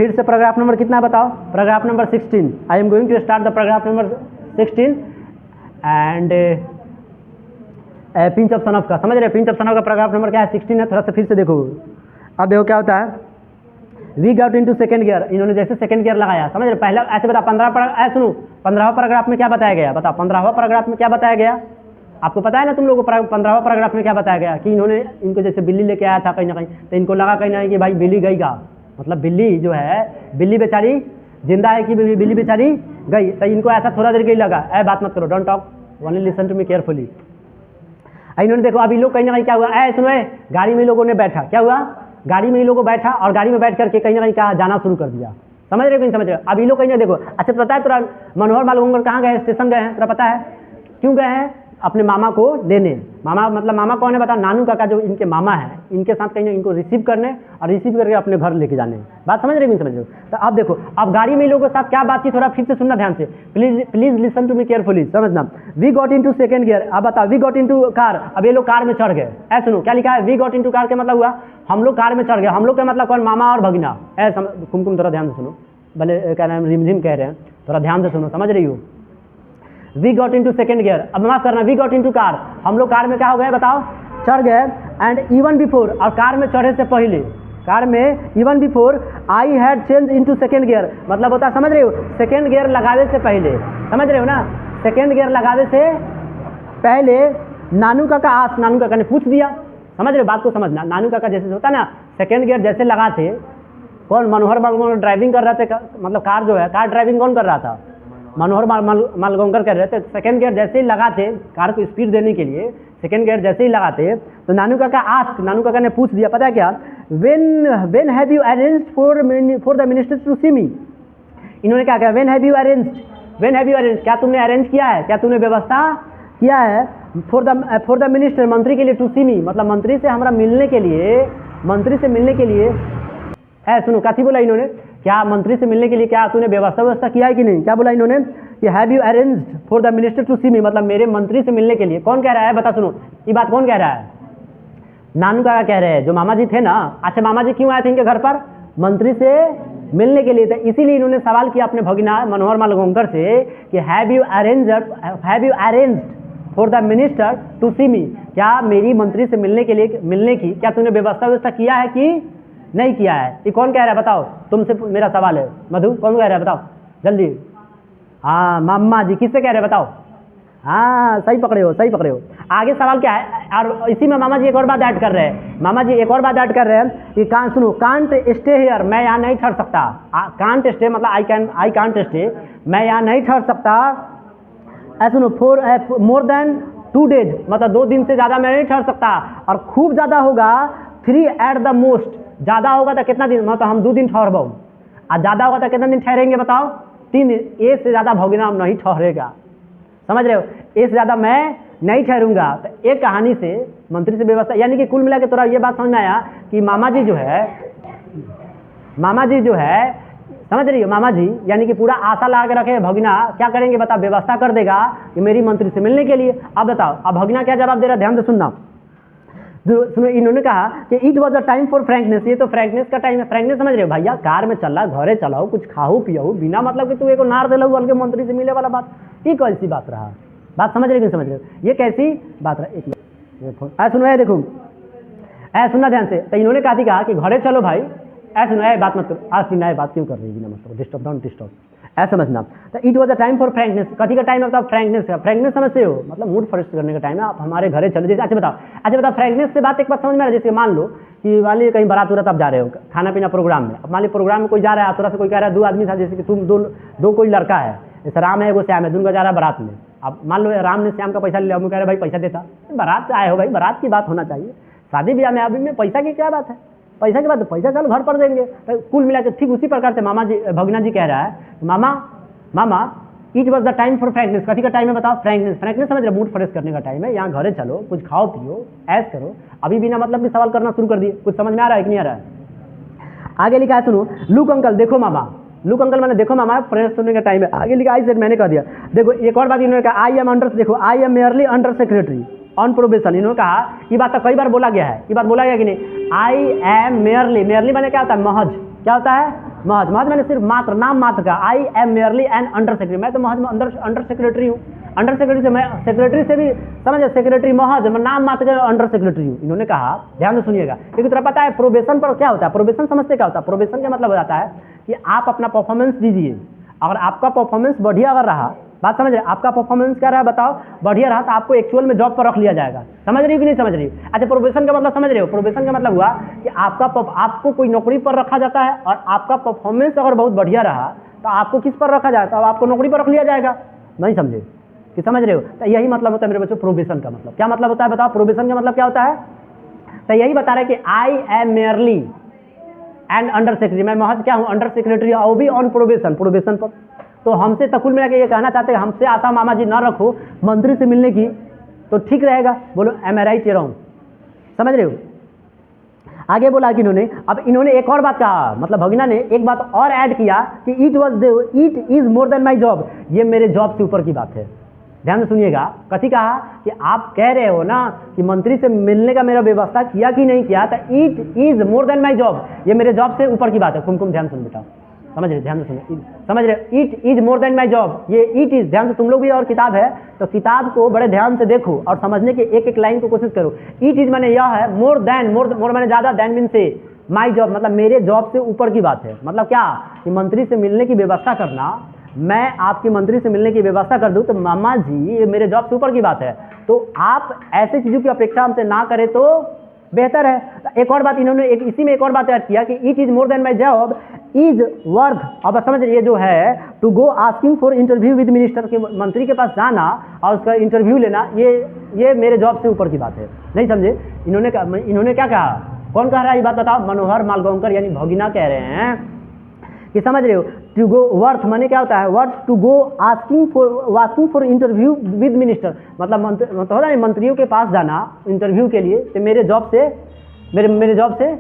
फिर से paragraph number कितना बताओ, paragraph number 16। I am going to start the paragraph number 16 and pinch of sun of का, समझ रहे, पिंच ऑफ सन ऑफ का पैराग्राफ नंबर क्या है, 16 है। थोड़ा सा फिर से देखो, अब देखो क्या होता है, we got into second gear, इन्होंने जैसे सेकंड गियर लगाया, समझ रहे, पहला ऐसे बता 15वां पैराग्राफ में क्या बताया गया, बताओ 15वां पैराग्राफ में क्या बताया गया, आपको पता है ना तुम लोगों को 15वां पैराग्राफ में क्या बताया गया कि इन्होंने इनको जैसे बिल्ली लेके आया था कहीं ना कहीं, तो इनको लगा कहीं ना कहीं कि भाई बिल्ली गई का, मतलब बिल्ली जो है, बिल्ली बेचारी जिंदा है कि बिल्ली बेचारी गई, तो इनको ऐसा थोड़ा देर के लिए लगा, ऐ बात मत करो, don't talk, only listen to me carefully. इन्होंने देखो अभी लोग कहीं ना कहीं क्या हुआ, ऐ सुनो, गाड़ी में लोगों ने बैठा, क्या हुआ, गाड़ी में लोगों बैठा और गाड़ी में बैठ करके कहीं ना कहीं कहा जाना शुरू कर दिया, समझ रहे हो कि नहीं समझ रहे हो। अभी लोग कहीं ना देखो, अच्छा पता है तुरा मनोहर मालूंगर कहाँ गए, स्टेशन गए हैं, तुरा पता है क्यों गए हैं, अपने मामा को लेने, मामा मतलब मामा कौन है बताओ, नानू काका जो इनके मामा हैं, इनके साथ कहीं इनको रिसीव करने और रिसीव करके अपने घर लेके जाने, बात समझ रहे हो, समझ रहे हो। तो अब देखो, अब गाड़ी में लोगों के साथ क्या बातचीत हो रहा है, फिर से सुनना ध्यान से, please listen to me carefully, समझना। We got into second gear, अब बताओ वी गॉट इनटू कार, अब ये लोग कार में चढ़ गए, ऐसे सुनो क्या लिखा है, वी गॉट इनटू कार के मतलब हुआ हम लोग कार में चढ़ गए, हम लोग का मतलब कौन, मामा और भगीना, ऐसा कुमकुम थोड़ा ध्यान से सुनो, भले क्या नाम रिमझिम कह रहे हैं, थोड़ा ध्यान से सुनो, समझ रही हो। We got into second gear, अब माफ करना, वी गॉट इनटू कार, हम लोग कार में क्या हो गए बताओ, चढ़ गए, एंड इवन बिफोर, और कार में चढ़े से पहले, कार में even before I had change into second gear, मतलब होता है, समझ रहे हो, सेकंड गियर लगावे से पहले, समझ रहे हो ना, सेकंड गियर लगावे से पहले नानू काका आस, नानू काका ने पूछ दिया, समझ रहे हो बात को समझना, नानू काका जैसे होता ना, सेकंड गियर जैसे लगाते, कौन, मनोहर मालगोंकर ड्राइविंग कर रहे थे, मतलब कार जो है, कार ड्राइविंग कौन कर रहा था, मनोहर मालगोंकर कर रहे थे। सेकंड गियर जैसे ही लगाते कार को स्पीड देने के लिए, सेकंड गियर जैसे ही लगाते, तो नानू काका आस्क, नानू काका ने पूछ दिया, पता है क्या, when have you arranged for the minister to see me, इन्होंने क्या कहा, व्हेन हैव यू अरेंज, क्या तुमने अरेंज किया है, क्या तुमने व्यवस्था किया है, फॉर द मिनिस्टर, मंत्री के लिए, टू सी मी मतलब मंत्री से हमारा मिलने के लिए, मंत्री से मिलने के लिए, है सुनो काथी बोला इन्होंने, क्या मंत्री से मिलने के लिए क्या तूने व्यवस्था किया है कि नहीं, क्या बोला इन्होंने कि have you arranged for the minister to see me, मतलब मेरे मंत्री से मिलने के लिए, कौन कह रहा है बता, सुनो ये बात कौन कह रहा है, नानू काका कह रहे हैं, जो मामा जी थे ना, अच्छा मामा जी क्यों आए थे इनके घर पर, मंत्री से मिलने के लिए, तो इसीलिए इन्होंने सवाल किया अपने भगीना मनोहर मालगोंकर से कि have you arranged for the minister to see me, क्या मेरी मंत्री से मिलने की क्या तूने व्यवस्था किया है कि नहीं किया है, ये कौन कह रहा है बताओ, तुमसे मेरा सवाल है, मधु कौन कह रहा है बताओ जल्दी, हाँ मामा जी, किससे कह रहे हैं बताओ, हाँ सही पकड़े हो, आगे सवाल क्या है, और इसी में मामा जी एक और बात ऐड कर रहे हैं, कि सुनो, कांट स्टे हियर, मैं यहाँ नहीं ठहर सकता, कांट स्टे मतलब आई कांट स्टे, मैं यहाँ नहीं ठहर सकता, सुनो, फॉर मोर देन 2 days, मतलब 2 दिन से ज़्यादा मैं नहीं ठहर सकता, और खूब ज़्यादा होगा 3 at द मोस्ट, ज़्यादा होगा तो कितना दिन, मतलब हम 2 दिन ठहरबो, और ज़्यादा होगा तो कितना दिन ठहरेंगे बताओ, 3 दिन, ए से ज़्यादा भगीना हम नहीं ठहरेगा, समझ रहे हो, ए से ज़्यादा मैं नहीं ठहरूंगा। तो एक कहानी से मंत्री से व्यवस्था, यानी कि कुल मिला के थोड़ा ये बात समझ में आया कि मामा जी जो है समझ रही हो, मामा जी यानी कि पूरा आशा लगा के रखे भगीना क्या करेंगे बताओ, व्यवस्था कर देगा कि मेरी मंत्री से मिलने के लिए। अब बताओ, अब भगीना क्या जवाब दे रहा है, ध्यान से सुनना, सुनो, इन्होंने कहा कि it was a time for frankness, ये तो फ्रैंकनेस का टाइम है, फ्रैंकनेस समझ रहे हो भैया, कार में चल रहा, घरे चलाओ, कुछ खाओ पियो, बिना मतलब कि तू एक नार दे लो बल्कि मंत्री से मिले वाला बात, ये कैसी बात रहा, बात समझ रहे हो, समझ रहे हो, ये कैसी बात रहा, एक मिनट सुनो, देखो सुनना ध्यान से, तो इन्होंने कहा कि घरे चलो भाई, सुनो बात मत करो, आज सुना बात क्यों कर रही है, मतलब डिस्टर्ब डोंट डिस्टर्ब, ऐसा समझना। तो it was a time for frankness, कथी का टाइम है बताओ, फ्रैंकनेस का, फ्रैंकनेस समझते हो मतलब मूड फ्रेश करने का टाइम है, आप हमारे घरे चलो, जैसे अच्छा बताओ फ्रैंकनेस से बात एक बात समझ में आ रहा है, जैसे मान लो कि मान लीजिए कहीं बारात उरात आप जा रहे हो, खाना पीना प्रोग्राम में, अब मान लीजिए प्रोग्राम में कोई जा रहा है, थोड़ा से कोई कह रहा है 2 आदमी था, जैसे कि तुम दो कोई लड़का है, जैसे राम है एगो श्याम है, दोनों का जा रहा है बारात में, अब मान लो राम ने श्याम का पैसा लिया, कह रहे भाई पैसा देता, बारात से आए हो भाई, बारात की बात होना चाहिए, शादी ब्याह में अभी में पैसा की क्या बात है, पैसा की बात, पैसा चलो घर पर देंगे, तो कुल मिला के ठीक उसी प्रकार से मामा जी भगीना जी कह रहा है, mama it was the time for frankness, कथी का टाइम है बताओ, फ्रैंकनेस समझ रहे, मूड फ्रेश करने का टाइम है, यहाँ घरे चलो, कुछ खाओ पियो, ऐश करो, अभी बिना मतलब भी सवाल करना शुरू कर दिए, कुछ समझ में आ रहा है कि नहीं आ रहा है। आगे लिखा है सुनो, लुक अंकल देखो मामा, लुक अंकल मैंने देखो मामा, फ्रेश होने का टाइम है, आगे लिखा आई सेड, मैंने कह दिया, देखो एक और बात इन्होंने कहा, आई एम अंडर, देखो I am merely under secretary on probation, इन्होंने कहा, ये बात तो कई बार बोला गया है, ये बात बोला गया कि नहीं, आई एम मेयरली, मेयरली मैंने क्या होता है, महज, क्या होता है महज महज मैंने सिर्फ मात्र नाम मात्र का, I am merely N under secretary, मैं तो महज अंडर सेक्रेटरी हूँ। अंडर सेक्रेटरी से मैं सेक्रेटरी से भी समझ, सेक्रेटरी महज मैं नाम मात्र का अंडर सेक्रेटरी हूँ। इन्होंने कहा, ध्यान से सुनिएगा, क्योंकि तुम्हें पता है प्रोबेशन पर क्या होता है, प्रोबेशन समझते क्या होता है? प्रोबेशन का मतलब हो जाता है कि आप अपना परफॉर्मेंस दीजिए, अगर आपका परफॉर्मेंस बढ़िया अगर रहा, बात समझ रहे, आपका परफॉर्मेंस क्या रहा बताओ, बढ़िया रहा, तो आपको एक्चुअल में जॉब पर रख लिया जाएगा। समझ रही हो कि नहीं समझ रही हो? अच्छा, प्रोबेशन का मतलब समझ रहे हो? प्रोबेशन का मतलब हुआ कि आपको कोई नौकरी पर रखा जाता है और आपका परफॉर्मेंस अगर बहुत बढ़िया रहा तो आपको किस पर रखा जाएगा? तो आपको नौकरी पर रख लिया जाएगा। नहीं समझे कि समझ रहे हो? तो यही मतलब होता है मेरे बच्चों प्रोबेशन का मतलब। क्या मतलब होता है बताओ? प्रोबेशन का मतलब क्या होता है? तो यही बता रहे कि I am merely and under secretary, मैं महज क्या हूँ? अंडर सेक्रेटरी, और भी ऑन प्रोबेशन, प्रोबेशन पर। तो हमसे तकुल में ये कहना चाहते हैं, हमसे आशा मामा जी ना रखो मंत्री से मिलने की, तो ठीक रहेगा। बोलो एम आई राइट रॉन्ग? समझ रहे हो? आगे बोला कि इन्होंने एक और बात कहा, मतलब भगीना ने एक बात और ऐड किया कि it is more than my job, ये मेरे जॉब से ऊपर की बात है। ध्यान से सुनिएगा, कथी कहा कि आप कह रहे हो ना कि मंत्री से मिलने का मेरा व्यवस्था किया कि नहीं किया, तो it is more than my job, ये मेरे जॉब से ऊपर की बात है। कुमकुम ध्यान सुन बेटा, समझ रहे? ध्यान से सुनिए, समझ रहे? It is more than my job, ये इट इज, ध्यान से तुम लोग भी, और किताब है तो किताब को बड़े ध्यान से देखो और समझने के एक एक लाइन को कोशिश करो। इट इज माने यह है, मोर देन, मोर माने ज्यादा, देन मीन से, माई जॉब मतलब मेरे जॉब से ऊपर की बात है। मतलब क्या कि मंत्री से मिलने की व्यवस्था करना, मैं आपकी मंत्री से मिलने की व्यवस्था कर दूं तो मामा जी ये मेरे जॉब से ऊपर की बात है, तो आप ऐसे चीज़ों की अपेक्षा हमसे ना करें तो बेहतर है। एक और बात इन्होंने इसी में एक और बात ऐड किया कि it is more than my job is worth, अब समझ ये जो है to go asking for interview with minister, के मंत्री के पास जाना और उसका इंटरव्यू लेना, ये मेरे जॉब से ऊपर की बात है। नहीं समझे? इन्होंने क्या कहा? कौन कह रहा है ये बात बताओ? मनोहर मालगांवकर यानी भगीना कह रहे हैं कि समझ रहे हो, टू गो वर्थ माने क्या होता है? Worth to go asking for interview with minister, मतलब होता है मंत्रियों के पास जाना इंटरव्यू के लिए, तो मेरे जॉब से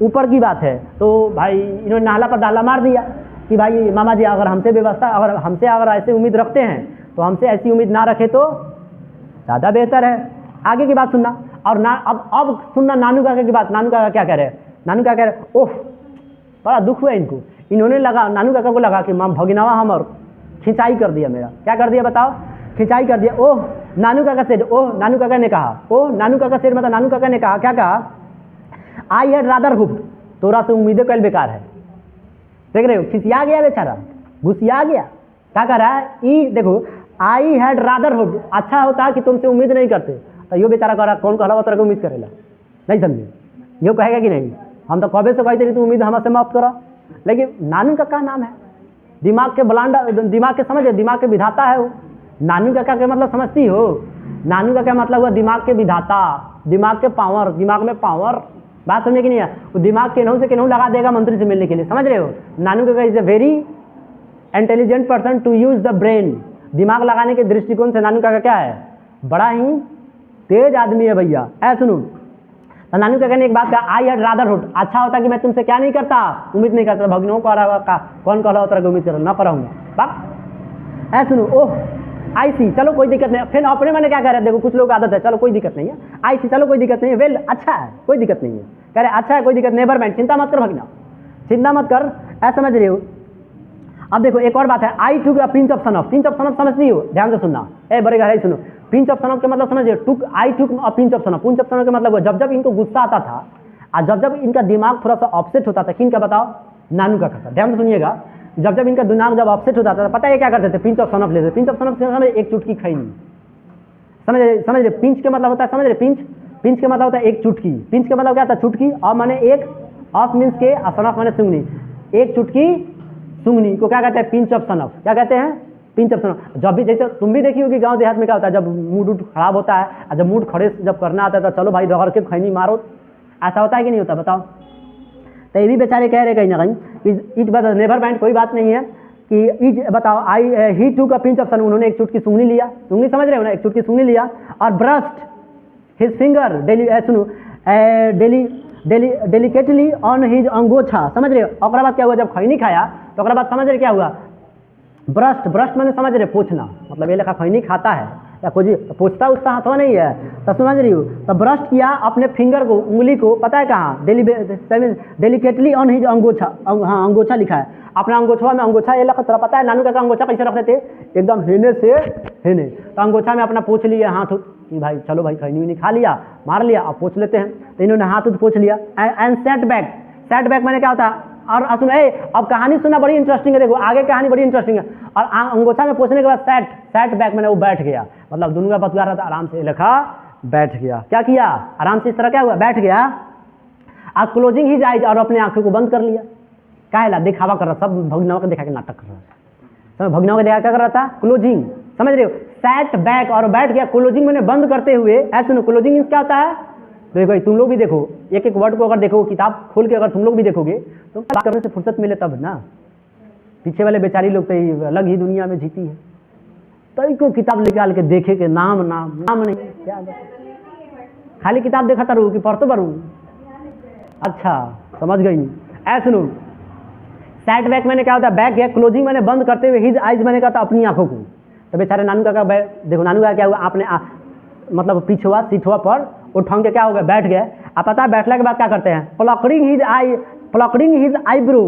ऊपर की बात है। तो भाई इन्होंने नाला पर डाला मार दिया कि भाई मामा जी अगर हमसे अगर ऐसी उम्मीद रखते हैं तो हमसे ऐसी उम्मीद ना रखे तो ज़्यादा बेहतर है। आगे की बात सुनना, और अब सुनना नानू काका की बात। नानू काका क्या कह रहे हैं? नानू काका कह रहे हैं, ओह बड़ा दुख हुआ इनको। नानू काका को लगा कि माम भगिनावा हम और खिंचाई कर दिया मेरा। क्या कर दिया बताओ? खिंचाई कर दिया। ओह नानू काका सेड, ओह नानू काका ने कहा, ओह नानू काका सेड मतलब नानू काका ने कहा, क्या कहा? आई हैड रादर हुप्ड, तोरा से उम्मीदें कल बेकार है। देख रहे हो, खिसिया गया बेचारा, घुसिया गया। क्या कर रहा है? देखो, आई हैड रादर हुप्ड, अच्छा होता कि तुमसे उम्मीद नहीं करते, तो यो बेचारा कह रहा, कौन कह रहा तेरे को उम्मीद करेला? नहीं समझे? यो कहेगा कि नहीं, हम तो कबे से कहते रही तू उम्मीद हमसे माफ करा। लेकिन नानू का क्या नाम है? दिमाग के बलांडा, दिमाग के समझे, दिमाग के विधाता है वो। नानू का क्या मतलब समझती हो? नानू का क्या मतलब हुआ? दिमाग के विधाता, दिमाग के पावर, दिमाग में पावर। बात समझे कि नहीं है? वो दिमाग केनहू से केनहू लगा देगा मंत्री से मिलने के लिए। समझ रहे हो? नानू का is a very intelligent person to use the brain, दिमाग लगाने के दृष्टिकोण से नानू का क्या है? बड़ा ही तेज आदमी है भैया। ऐसा सुनो, तो नानू का कहने एक बात का, आई हैड रादर हुड, अच्छा होता कि मैं तुमसे क्या नहीं करता, उम्मीद नहीं करता। भगनों को कौन कह रहा होता उम्मीद करो ना कराऊंगा बाप। ऐसा सुनो, ओह आई सी, चलो कोई दिक्कत नहीं। फिर अपने मैंने क्या कह रहे हैं? देखो कुछ लोग आदत है, चलो कोई दिक्कत नहीं है, आई सी चलो कोई दिक्कत नहीं है, वेल अच्छा है कोई दिक्कत नहीं है, कह रहे अच्छा है कोई दिक्कत, नेवर माइंड, चिंता मत कर भगना, चिंता मत कर। ऐसा समझ रहे हो? अब देखो एक और बात है, I took a pinch of son of, pinch of son of समझती हो? ध्यान से सुनना, बड़े गहराई सुनो। पिंच ऑफ सन ऑफ के मतलब समझिए, I took a pinch of son of, pinch of son of के मतलब जब जब इनको गुस्सा आता था और जब जब इनका दिमाग थोड़ा सा ऑफसेट होता था, किन का बताओ? नानू का। ध्यान से सुनिएगा, जब जब इनका दिमाग जब ऑफसेट होता था, पता है क्या करते थे? पिंच ऑफ सन ऑफ लेते। पिंच ऑफ सन ऑफ समझ, एक चुटकी खाई नहीं। समझ रहे? पिंच के मतलब होता है, समझ रहे? पिंच के मतलब होता है एक चुटकी। पिंच के मतलब क्या था? चुटकी, और माने एक, ऑफ मीन्स के, सन ऑफ माने सुंगनी, एक चुटकी सुंगनी को क्या कहते हैं? Pinch of son of. क्या कहते हैं? Pinch of son of. जब भी, जैसे तुम भी देखी होगी गांव देहात में क्या होता है, जब मूड खराब होता है और जब मूड खड़े जब करना आता है तो चलो भाई रगड़ के खैनी मारो, ऐसा होता है कि नहीं होता? बताओ। तो ये भी बेचारे कह रहे कहीं ना कहीं कि इट बता, नेवर माइंड, कोई बात नहीं है कि इट बताओ, आई ही टू का पिंच ऑफ सन, उन्होंने एक चुटकी सुंगनी लिया, सुंगनी समझ रहे हो ना, एक चुटकी सुंगनी लिया और brushed his finger delicately on his अंगोछा। समझ रहे हो? और बाद क्या हुआ? जब खैनी खाया तो बाद समझ रहे क्या हुआ? ब्रस्ट मैंने समझ रहे पोछना, मतलब ये लिखा खैनी खाता है या कोई पोछता उसका हाथवा नहीं है, तो समझ रही हो, तो ब्रश किया अपने फिंगर को, उंगली को, पता है कहाँ, डेलिकेटली ऑन हिज अंगोछा, हाँ अंगोछा लिखा है, अपना अंगोछवा में अंगोछा ये लगा, तेरा पता है नानू का अंगोछा कैसे रखते थे, एकदम हेने से हेने, तो अंगोछा में अपना पोछ लिया हाथ कि भाई चलो भाई खैनी नहीं खा लिया, मार लिया, अब पोछ लेते हैं, तो इन्होंने हाथ पोछ लिया। एंड सेट बैक मैंने क्या होता है, और सुन अब कहानी सुनना बड़ी इंटरेस्टिंग है, देखो आगे कहानी बड़ी इंटरेस्टिंग है। और अंगोछा में पोछने के बाद सेट बैक मैंने वो बैठ गया, मतलब दोनों का बतवा रहा था, आराम से लिखा बैठ गया, क्या किया आराम से इस तरह क्या हुआ, बैठ गया। और क्लोजिंग ही आइज, और अपने आंखों को बंद कर लिया, काहेला दिखावा कर रहा, सब भगनाओं को दिखा के नाटक कर रहा था, सब भगनाओं को दिखा क्या कर रहा था, क्लोजिंग, समझ रहे हो, सेट बैक और बैठ गया, क्लोजिंग मैंने बंद करते हुए। ऐसे सुनो क्लोजिंग मीन्स क्या होता है, देखो तुम लोग भी देखो, एक एक वर्ड को अगर देखो, किताब खोल के अगर तुम लोग भी देखोगे तो बात करने से फुर्सत मिले तब ना, पीछे वाले बेचारी लोग तो अलग ही दुनिया में जीती है, तो को किताब निकाल के देखे के नाम नहीं, क्या खाली किताब देखा तारू कि पढ़तो बारू, अच्छा समझ गई। ऐसे सुनो सेट बैक मैंने क्या होता है, बैक गया, क्लोजिंग मैंने बंद करते हुए, हिज आइज मैंने कहा था अपनी आंखों को, तो बेचारे नानू का देखो नानू का क्या हुआ, आपने मतलब पीछुआ सीठुआ पर उठाऊं के क्या हो गया, बैठ गया। आप पता है बैठने के बाद क्या करते हैं, प्लॉकडिंग हिज आईब्रो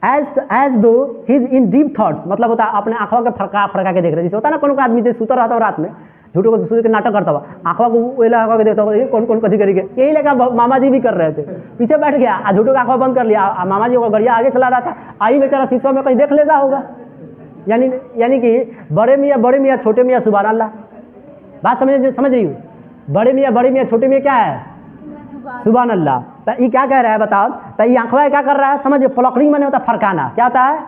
एज दो हिज इन डीप थॉट्स, मतलब होता है अपने आंखों के फड़का के देख रहे, जैसे होता है ना कोनो आदमी से सुता रहता हो रात में, झूठों को दूसरे के नाटक करता हुआ आंखों को लगा के देखता हुआ, कौन कथी करेंगे, यही लगा मामा जी भी कर रहे थे, पीछे बैठ गया, झूठों का आंखों बंद कर लिया, मामा जी को गड़िया आगे चला रहा था, आई बेचारा शीशा में कहीं देख लेता होगा, यानी कि बड़े मियाँ छोटे मियाँ सुभान अल्लाह, बात समझ रही हूँ, बड़े मियाँ छोटे मियाँ क्या है, सुभान अल्लाह। तो ये क्या कह रहा है बताओ, तो ये आंखवा क्या कर रहा है, समझिए प्लॉकडिंग मैंने होता फरकाना, क्या होता है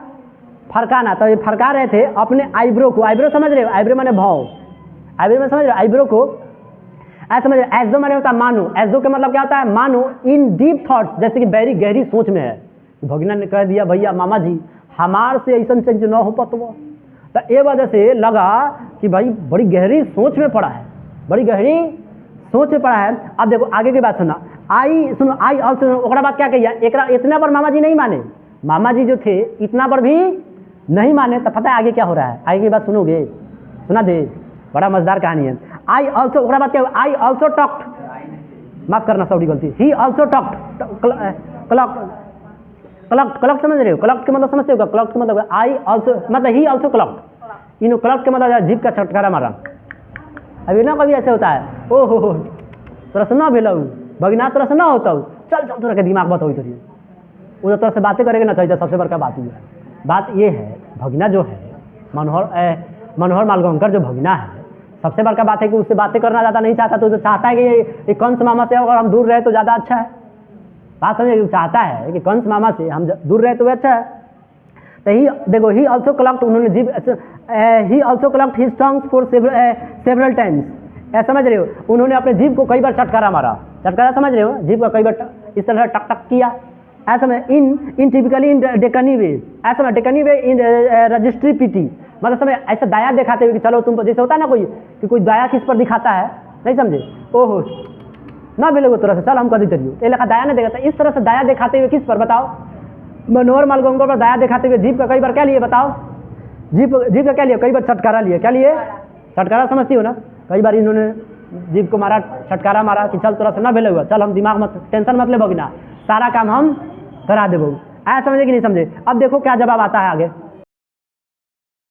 फरकाना, तो ये फरका रहे थे अपने आईब्रो को, आईब्रो समझ रहे हो, आईब्रो मैंने भाव, आईब्रो में समझ रहे हो, आईब्रो को ऐसा समझ रहे, एजो मैंने होता मानो, एजो का मतलब क्या होता है, मानो इन डीप थॉट्स, जैसे कि बड़ी गहरी सोच में है, भगना ने कह दिया भैया मामा जी हमार से ऐसा चेंज न हो पतवा, तो ये वजह से लगा कि भाई बड़ी गहरी सोच में पड़ा है, बड़ी गहरी सोच में पड़ा है। अब देखो आगे की बात सुना, आई ऑल्सो, ओकरा बात क्या कहिए, इतना पर मामा जी नहीं माने, मामा जी जो थे इतना पर भी नहीं माने, तो पता है आगे क्या हो रहा है, आगे की बात सुनोगे, सुना दे, बड़ा मजेदार कहानी है। आई ऑल्सो, ओकरा बात क्या, आई ऑल्सो टॉक्ड, माफ करना सॉरी गलती, ही ऑल्सो टॉक्ड, क्लॉक समझ रहे हो, क्लॉक के मतलब समझते हो, क्लॉक के मतलब आई ऑल्सो मतलब he also clock, in clock के मतलब जीप का छटकारा मारा, अभी ना कभी ऐसे होता है, ओहो तोरा से ना भेल भगना, तोरा से ना होता हूँ, चल तोरा के दिमाग बात हो तो वो तोरा से बातें करेंगे ना चाहिए, सबसे बड़का बात ये है, बात ये है भगना जो है मनोहर मालगांवकर जो भगना है, सबसे बड़का बात है कि उससे बातें करना ज़्यादा नहीं चाहता, तो चाहता है कि ये कंस मामा से अगर हम दूर रहे तो ज़्यादा अच्छा है, बात समझे, चाहता है कि कंस मामा से हम दूर रहे तो अच्छा है। तो ही देखो ही ऑल्सो क्लॉक्ड, उन्होंने जीभ, he also clogged his tongues for several times, समझ रहे हो, उन्होंने अपने जीभ को कई बार चटकारा मारा, चटकारा समझ रहे हो, जीभ का कई बार इस तरह टक टक किया, ऐसा में इन टिपिकली इन डेकनी वे, ऐसा में डेकनी वे इन रजिस्ट्री पीटी, मतलब समय ऐसा दया दिखाते हुए कि चलो तुम, जैसे होता है ना कोई दया किस पर दिखाता है, नहीं समझे, ओहो ना मिलेगो तरह से, चल हम कभी करियो, ये लगा दया नहीं दिखाता, इस तरह से दया दिखाते हुए किस पर बताओ, मनोहर मालगांवकर पर दया दिखाते हुए जीभ का कई बार क्या लिए बताओ, जीभ का क्या लिया, कई बार छटकारा लिया, क्या लिए छटकारा, समझती हो ना, कई बार इन्होंने जीभ को मारा, छटकारा मारा कि चल तोरा से ना भेले हुआ, चल हम दिमाग मत टेंशन मत ले बगिना, सारा काम हम करा देबो, ऐसा समझे कि नहीं समझे। अब देखो क्या जवाब आता है आगे,